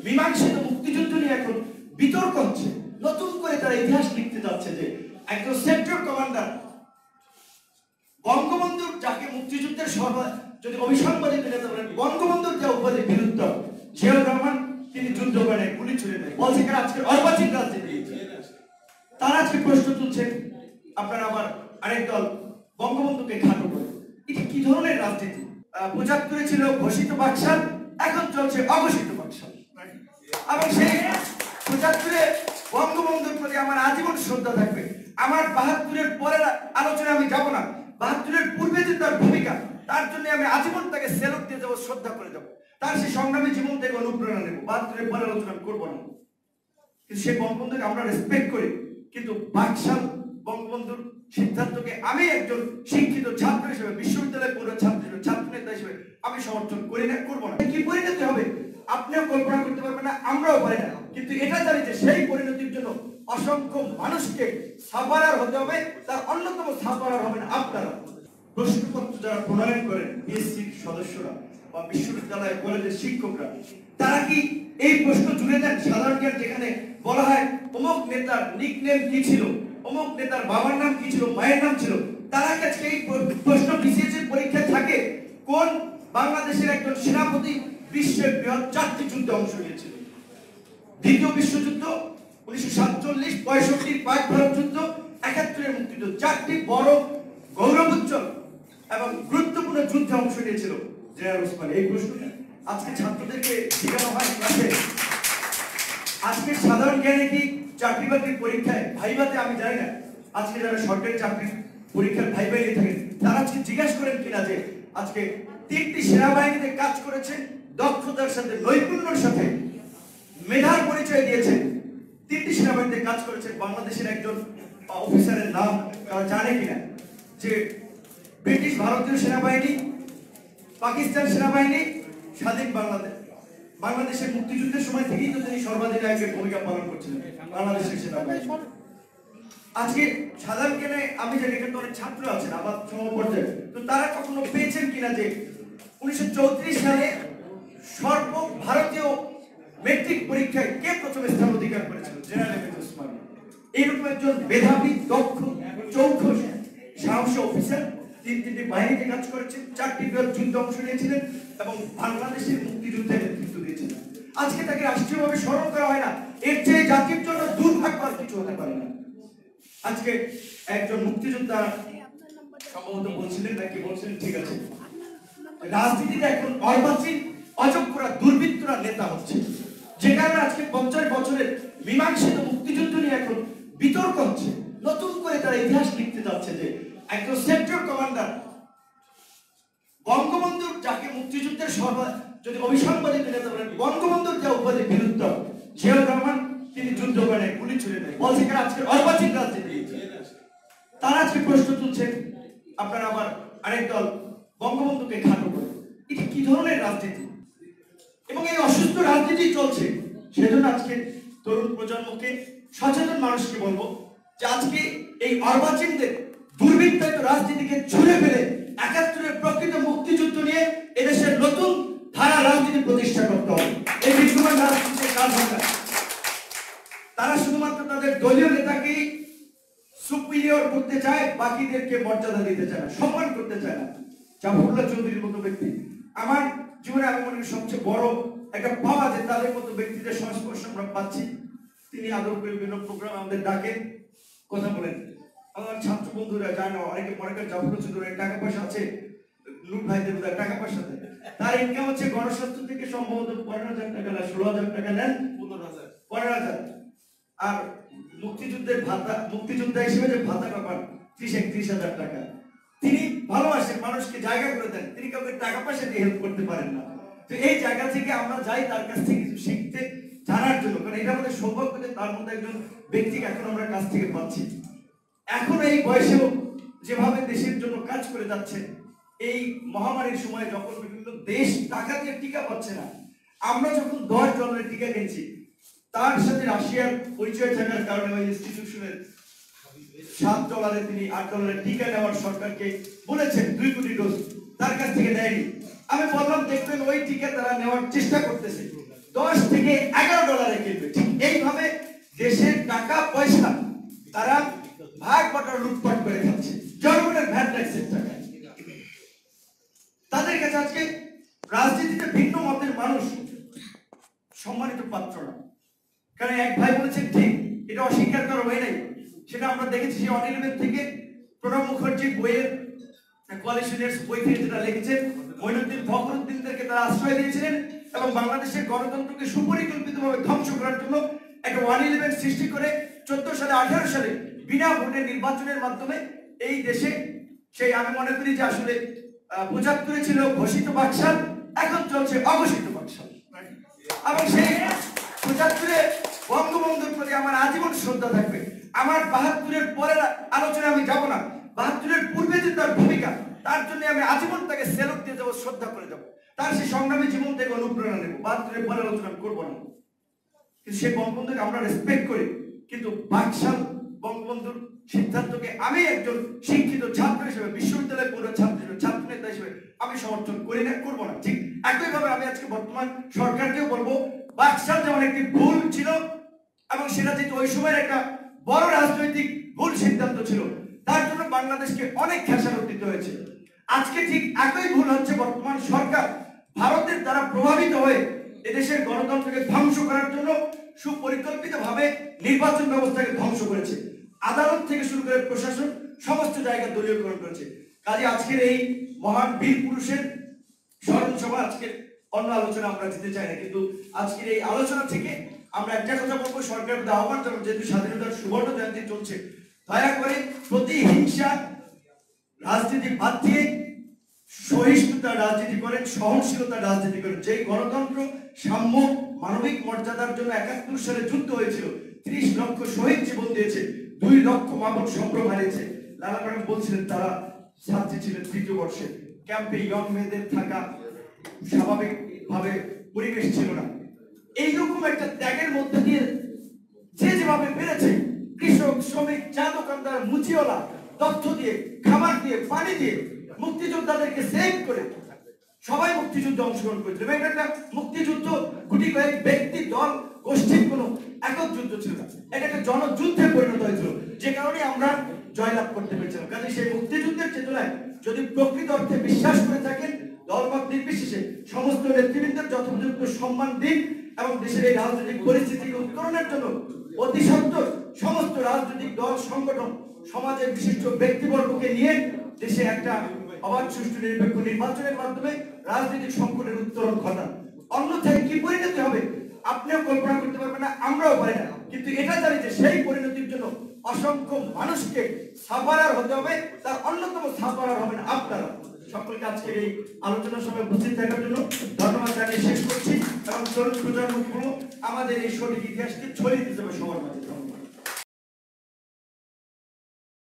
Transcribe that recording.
মীমাংসিত মুক্তিযুদ্ধ নিয়ে এখন বিতর্ক হচ্ছে। নতুন করে তারা ইতিহাস লিখতে যাচ্ছে যে একজন সেক্টর কমান্ডার বঙ্গবন্ধুর, যাকে মুক্তিযুদ্ধের যদি অবিসংবাদিত নেতা বলেন, বঙ্গবন্ধুর যে উপাধি বিরুদ্ধ জিয়াউর রহমান, তিনি যুদ্ধ করে গুলি ছুড়ে দেয়, বলছে কেন আজকে অর্বাচীন রাজনীতি। তারা আজকে প্রশ্ন তুলছেন, আপনারা আবার আরেক দল বঙ্গবন্ধুকে খাটো করে। এটা কি ধরনের রাজনীতি? ৭৫ ছিল ঘোষিত বাকশাল, এখন চলছে অঘোষিত বাকশাল। এবং সেই ৭৫-এ বঙ্গবন্ধুর প্রতি আমার আজীবন শ্রদ্ধা থাকবে। আমার ৭২-এর পরের আলোচনা আমি যাব না, ৭২-এর পূর্বে যে তার ভূমিকা, তার জন্য আমি আজীবন তাকে সেলুট দিয়ে যাবো, শ্রদ্ধা করে যাবো, তার সেই সংগ্রামী জীবন থেকে অনুপ্রেরণা নেবো। ৭২-এর পরে আলোচনা করবো না, কিন্তু সেই বঙ্গবন্ধুকে আমরা রেসপেক্ট করি। কিন্তু বাকশাল বঙ্গবন্ধুর সিদ্ধান্তকে আমি একজন শিক্ষিত ছাত্র হিসেবে, বিশ্ববিদ্যালয়ের পড়ুয়া ছাত্র হিসেবে, ছাত্র নেতা হিসেবে আমি সমর্থন করি না, করবো না। কি পরিণতি হবে আপনিও কল্পনা করতে পারবেন না, আমরাও পারি না। কিন্তু এটা জানি যে সেই পরিণতির জন্য অসংখ্য মানুষকে সাফারার হতে হবে, তার অন্যতম সাফারার হবেন আপনারা। প্রশ্নপত্র যারা প্রণয়ন করেন, বিএসসির সদস্যরা বা বিশ্ববিদ্যালয় কলেজের শিক্ষকরা, তারা কি এই প্রশ্ন জুড়ে দেন? সাধারণ জ্ঞান যেখানে বলা হয় অমুক নেতার নিকনেম কি ছিল, অমুক নেতার বাবার নাম কি ছিল, মায়ের নাম ছিল, তারা কাছে এই প্রশ্ন বিসিএসের পরীক্ষায় থাকে কোন বাংলাদেশের একজন সেনাপতি বিশ্বের বৃহৎ 4টি যুদ্ধে অংশ নিয়েছিল? দ্বিতীয় বিশ্বযুদ্ধ, 1947, 65 পাক ভারত যুদ্ধ, 71-এর মুক্তিযুদ্ধ, 4টি বড় গৌরবোজ্জ্বল এবং গুরুত্বপূর্ণ যুদ্ধে অংশ নিয়েছিল জেনারেল ওসমান। এই প্রশ্নটা আজকে ছাত্রদেরকে শেখানো হয় ক্লাসে। আজকে সাধারণ জ্ঞানে কি চাকরি বাকরির পরীক্ষায় ভাইভাতে, আমি জানি না আজকে যারা সরকারি চাকরির পরীক্ষার ভাইভা নিয়ে থাকেন, তারা আজকে জিজ্ঞাসা করেন কিনা যে আজকে 3টি সেনাবাহিনীতে কাজ করেছেন, দক্ষতার সাথে, নৈপুণ্যের সাথে, মেধার পরিচয় দিয়েছেন, 3টি সেনাবাহিনীতে কাজ করেছেন, বাংলাদেশের একজন অফিসারের নাম তারা জানে কিনা? যে ব্রিটিশ ভারতীয় সেনাবাহিনী, পাকিস্তান সেনাবাহিনী, স্বাধীন বাংলাদেশের মুক্তিযুদ্ধের সময় থেকেই তো তিনি সর্বাধিক ভূমিকা পালন করছিলেন বাংলাদেশের সেনাবাহিনী। আজকে সাধারণ জ্ঞানে আমি জানি এখানে অনেক ছাত্র আছেন আমার সমপর্যায়ে, তো তারা কখনো পেয়েছেন কিনা যে 1934 সালে সর্বভারতীয় মেট্রিক পরীক্ষায় কে প্রথম স্থান অধিকার করেছিল? জেনারেল ওসমান। এইরকম একজন মেধাবী, দক্ষ, চৌখ, সাহসী অফিসার, 3টি বাহিনীতে কাজ করেছেন, 4টি বৃহৎ যুদ্ধে অংশ নিয়েছিলেন এবং বাংলাদেশের মুক্তিযুদ্ধে নেতৃত্ব দিয়েছিলেন। আজকে তাকে রাষ্ট্রীয়ভাবে স্মরণ করা হয় না, এর চেয়ে জাতির জন্য দুর্ভাগ্য আর কিছু হতে পারে না। আজকে একজন মুক্তিযোদ্ধা সম্ভবত বলছিলেন, নাকি বলছিলেন, ঠিক আছে, রাজনীতিতে এখন অর্বাচীন, অযোগ্যরা, দুর্বৃত্তরা নেতা হচ্ছে, যে কারণে আজকে 50 বছরের মীমাংসিত মুক্তিযুদ্ধ নিয়ে এখন বিতর্ক হচ্ছে। নতুন করে তারা ইতিহাস লিখতে যাচ্ছে যে একজন সেক্টর কমান্ডার বঙ্গবন্ধুর, যাকে মুক্তিযুদ্ধের যদি অবিসংবাদিত নেতা বলেন, বঙ্গবন্ধুর যে উপাধি বিরুদ্ধ জিয়াউর রহমান, তিনি যুদ্ধ করে গুলি ছুড়ে দেয়, বলছে কেন আজকে অর্বাচীন রাজনীতি। তারা আজকে প্রশ্ন তুলছেন, আপনারা আবার আরেক দল বঙ্গবন্ধুকে খাটো করে। এটা কি ধরনের রাজনীতি? এবং এই অসুস্থ রাজনীতি চলছে। সেজন্য আজকে তরুণ প্রজন্মকে, সচেতন মানুষকে বলবো যে আজকে এই অর্বাচীনদের দুর্বৃত্তায়িত রাজনীতিকে ছুঁড়ে ফেলে 71-এর প্রকৃত মুক্তিযুদ্ধ নিয়ে এদেশের নতুন ধারা রাজনীতি প্রতিষ্ঠা করতে হবে। এই বিদ্যমান রাজনীতির কাজ হবে। তারা শুধুমাত্র তাদের দলীয় নেতাকেই সুপিরিয়র করতে চায়, বাকিদেরকে মর্যাদা দিতে চায় না, সম্মান করতে চায় না। জাফরুল্লাহ চৌধুরীর মতো ব্যক্তি আমার জীবনে আমি মনে করি সবচেয়ে বড় একটা পাওয়া, যে তাদের মতো ব্যক্তিদের সংস্পর্শ আমরা পাচ্ছি। তিনি আদর করে বিভিন্ন প্রোগ্রাম আমাদের ডাকেন, কথা বলেন। আমার ছাত্র বন্ধুরা যায় না, অনেকে মনে করেন জাফরুল্লাহ চৌধুরীর টাকা পয়সা আছে, লুট ভাইদের টাকা পয়সা দেয়, তার ইনকাম হচ্ছে গণস্বাস্থ্য থেকে সম্ভবত 15,000 টাকা না 16,000 টাকা নেন, 15,000। আর মুক্তিযুদ্ধের ভাতা, মুক্তিযোদ্ধা হিসেবে যে ভাতাটা পান 30-31,000 টাকা। তিনি ভালোবাসেন, মানুষকে জায়গা করে দেন, তিনি কাউকে টাকা পয়সা দিয়ে হেল্প করতে পারেন না। তো এই জায়গা থেকে আমরা যাই তার কাছ থেকে কিছু শিখতে, জানার জন্য, কারণ এটা আমাদের সৌভাগ্য যে তার মধ্যে একজন ব্যক্তিকে এখন আমরা কাছ থেকে পাচ্ছি। এখন এই বয়সেও যেভাবে দেশের জন্য কাজ করে যাচ্ছে, এই মহামারীর সময় যখন বিভিন্ন দেশ টাকা দিয়ে টিকা পাচ্ছে না, আমরা যখন $10 টিকা কিনছি, তার সাথে রাশিয়ার পরিচয় থাকার কারণে ওই ইনস্টিটিউশনের $7 তিনি $8 টিকা নেওয়ার সরকারকে বলেছেন 2 কোটি ডোজ, তার কাছ থেকে নেয়নি। আমি বললাম দেখবেন ওই টিকা তারা নেওয়ার চেষ্টা করতেছে, 10 থেকে 11 ডলারে কিনবে। ঠিক এইভাবে দেশের টাকা পয়সা তারা ভাগ বাটোয়ারা লুটপাট করে খাচ্ছে জনগণের ভ্যাট ট্যাক্সের টাকা। তাদের কাছে আজকে রাজনীতিতে ভিন্ন মতের মানুষ সম্মানিত পাত্র না। কারণ এক ভাই বলেছেন ঠিক, এটা অস্বীকার করা হয় নাই, সেটা আমরা দেখেছি সেই অনির্বাণ থেকে প্রণব মুখার্জির বইয়ের কোয়ালিশনের বই থেকে যেটা লিখেছেন, মঈনুদ্দিন ফখরুদ্দিনদেরকে তারা আশ্রয় দিয়েছিলেন এবং বাংলাদেশের গণতন্ত্রকে সুপরিকল্পিতভাবে ধ্বংস করার জন্য একটা 111 সৃষ্টি করে 14 সালে 18 সালে বিনা ভোটে নির্বাচনের মাধ্যমে এই দেশে সেই আমি মনে করি যে আসলে 75 ছিল ঘোষিত বাকশাল, এখন চলছে অঘোষিত বাকশাল। এবং সেই 75-এ বঙ্গবন্ধুর প্রতি আমার আজীবন শ্রদ্ধা থাকবে। আমার 72-এর পরের আলোচনা আমি যাব না, 72-এর পূর্বে যে তার ভূমিকা, তার জন্য আমি আজীবন তাকে স্যালুট দিয়ে যাবো, শ্রদ্ধা করে যাবো, তার সেই সংগ্রামী জীবন থেকে অনুপ্রেরণা নেব। 72-এর পরে আলোচনা করবো না, কিন্তু সেই বঙ্গবন্ধুকে আমরা রেসপেক্ট করি, কিন্তু বাকশাল বঙ্গবন্ধুর সিদ্ধান্তকে আমি একজন শিক্ষিত ছাত্র হিসেবে, বিশ্ববিদ্যালয়ের পড়ুয়া ছাত্র হিসেবে, ছাত্র নেতা হিসেবে আমি সমর্থন করি না, করবো না। ঠিক একইভাবে আমি আজকে বর্তমান সরকারকেও বলবো, বাকশাল যেমন একটি ভুল ছিল এবং সেটা যেহেতু ওই সময়ের একটা বড় রাজনৈতিক ভুল সিদ্ধান্ত ছিল, তার জন্য বাংলাদেশকে অনেক খেসারত দিতে হয়েছে। আজকে ঠিক একই ভুল হচ্ছে বর্তমান সরকার ভারতের দ্বারা প্রভাবিত হয়ে এদেশের গণতন্ত্রকে ধ্বংস করার জন্য সুপরিকল্পিতভাবে নির্বাচন ব্যবস্থাকে ধ্বংস করেছে। আদালত থেকে শুরু করে প্রশাসন সমস্ত জায়গায় দলীয়করণ করেছে। কাজে আজকের এই মহান বীর পুরুষের স্মরণ সভা, আজকের অন্য আলোচনা আমরা যেতে চাই না, কিন্তু আজকের এই আলোচনা থেকে আমরা একটা কথা বলবো, সরকারের আহ্বান জানাবো, যেহেতু স্বাধীনতার সুবর্ণ জয়ন্তী চলছে, দয়া করে প্রতিহিংসা রাজনীতি বাদ দিয়ে সহিষ্ণুতার রাজনীতি করেন, সহনশীলতার রাজনীতি করেন। যেই গণতন্ত্র, সাম্য, মানবিক মর্যাদার জন্য 71 সালে যুদ্ধ হয়েছিল, 30 লক্ষ শহীদ জীবন দিয়েছে, 2 লক্ষ মা বোন সম্ভ্রম হারিয়েছে। লালা ম্যাডাম বলছিলেন তারা ছাত্রী ছিলেন, 3য় বর্ষে ক্যাম্পে ইয়ং মেয়েদের থাকা স্বাভাবিক ভাবে পরিবেশ ছিল না। এইরকম একটা ত্যাগের মধ্যে দিয়ে যে যেভাবে পেরেছে, কৃষক, শ্রমিক, চা দোকানদার, মুচিওয়ালা, তথ্য দিয়ে, খাবার দিয়ে, পানি দিয়ে, মুক্তিযোদ্ধাদেরকে সেভ করে সবাই মুক্তিযুদ্ধে অংশগ্রহণ করেছিল। এটা একটা মুক্তিযুদ্ধ গুটি কয়েক ব্যক্তি, দল, গোষ্ঠীর কোনো একক যুদ্ধ ছিল না, এটা একটা জনযুদ্ধে পরিণত হয়েছিল, যে কারণে আমরা জয়লাভ করতে পেরেছিলাম। কাজে সেই মুক্তিযুদ্ধের চেতনায় যদি প্রকৃত অর্থে বিশ্বাস করে থাকেন, দলমত নির্বিশেষে সমস্ত নেতৃবৃন্দের যথোপযুক্ত সম্মান দিন এবং দেশের এই রাজনৈতিক পরিস্থিতিকে উত্তরণের জন্য অতি সত্বর সমস্ত রাজনৈতিক দল, সংগঠন, সমাজের বিশিষ্ট ব্যক্তিবর্গকে নিয়ে দেশে একটা অবাধ, সুষ্ঠু, নিরপেক্ষ নির্বাচনের মাধ্যমে রাজনৈতিক সংকটের উত্তরণ ঘটান। অন্যথায় কি পরিণতি হবে আপনিও কল্পনা করতে পারবেন না, আমরাও পারি না। কিন্তু এটা জানি যে সেই পরিণতির জন্য অসংখ্য মানুষকে সাফারার হতে হবে, তার অন্যতম সাফারার হবেন আপনারা। সকলকে আজকের এই আলোচনার সময় উপস্থিত থাকার জন্য ধন্যবাদ জানিয়ে শেষ করছি এবং তরুণ প্রজন্মকে আমাদের এই সঠিক ইতিহাসকে ছড়িয়ে দিতে হবে সবার মাঝে।